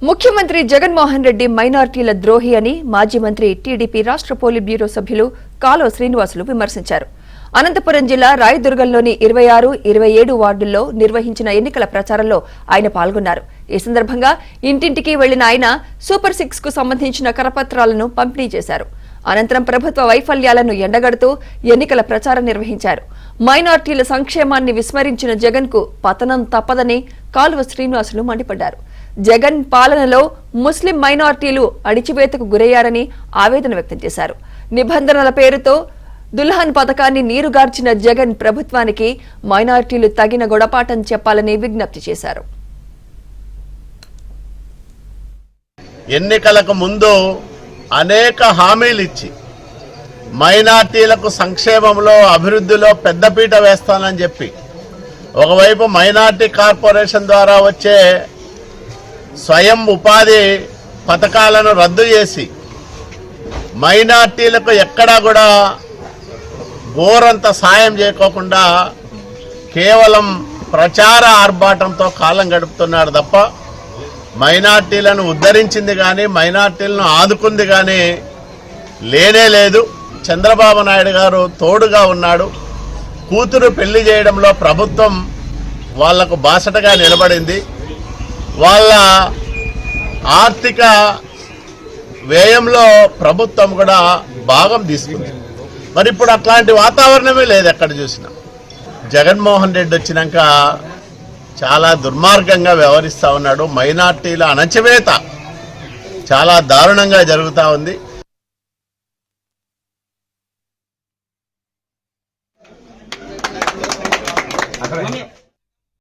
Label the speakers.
Speaker 1: ముఖ్యమంత్రి జగన్మోహన్ రెడ్డి మైనార్టీల ద్రోహి అని మాజీ మంత్రి టీడీపీ రాష్ట్ర పోలిట్ బ్యూరో సభ్యులు కాలువ శ్రీనివాసులు విమర్శించారు. అనంతపురం జిల్లా రాయదుర్గంలోని 26, 27 వార్డుల్లో నిర్వహించిన ఎన్నికల ప్రచారంలో ఆయన పాల్గొన్నారు. ఈ సందర్భంగా ఇంటింటికి వెళ్లిన ఆయన సూపర్ 6 కు సంబంధించిన కరపత్రాలను పంపిణీ చేశారు. అనంతరం ప్రభుత్వ వైఫల్యాలను ఎండగడుతూ ఎన్నికల ప్రచారం నిర్వహించారు. మైనార్టీల సంక్షేమాన్ని విస్మరించిన జగన్ కు పతనం తప్పదని కాలువ శ్రీనివాసులు మండిపడ్డారు. జగన్ పాలనలో ముస్లిం మైనార్టీలు అణిచివేతకు గురయ్యారని ఆవేదన వ్యక్తం చేశారు. నిబంధనల పేరుతో దుల్హన్ పథకాన్ని నీరుగార్చిన జగన్ ప్రభుత్వానికి మైనార్టీలు తగిన గుణపాఠం చెప్పాలని విజ్ఞప్తి చేశారు.
Speaker 2: ఎన్నికలకు ముందు అనేక హామీలు ఇచ్చి మైనార్టీలకు సంక్షేమంలో అభివృద్ధిలో పెద్దపీట వేస్తానని చెప్పి ఒకవైపు మైనార్టీ కార్పొరేషన్ ద్వారా వచ్చే స్వయం ఉపాధి పథకాలను రద్దు చేసి మైనార్టీలకు ఎక్కడా కూడా గోరంత సాయం చేయకోకుండా కేవలం ప్రచార ఆర్భాటంతో కాలం గడుపుతున్నాడు తప్ప మైనార్టీలను ఉద్ధరించింది కానీ మైనార్టీలను ఆదుకుంది కానీ లేనే లేదు. చంద్రబాబు నాయుడు గారు తోడుగా ఉన్నాడు. కూతురు పెళ్లి చేయడంలో ప్రభుత్వం వాళ్లకు బాసటగా నిలబడింది. వాళ్ళ ఆర్థిక వ్యయంలో ప్రభుత్వం కూడా భాగం తీసుకుంది. మరి ఇప్పుడు అట్లాంటి వాతావరణమే లేదు ఎక్కడ చూసినా. జగన్మోహన్ రెడ్డి వచ్చినాక చాలా దుర్మార్గంగా వ్యవహరిస్తూ ఉన్నాడు. మైనార్టీల అణచివేత చాలా దారుణంగా జరుగుతూ ఉంది.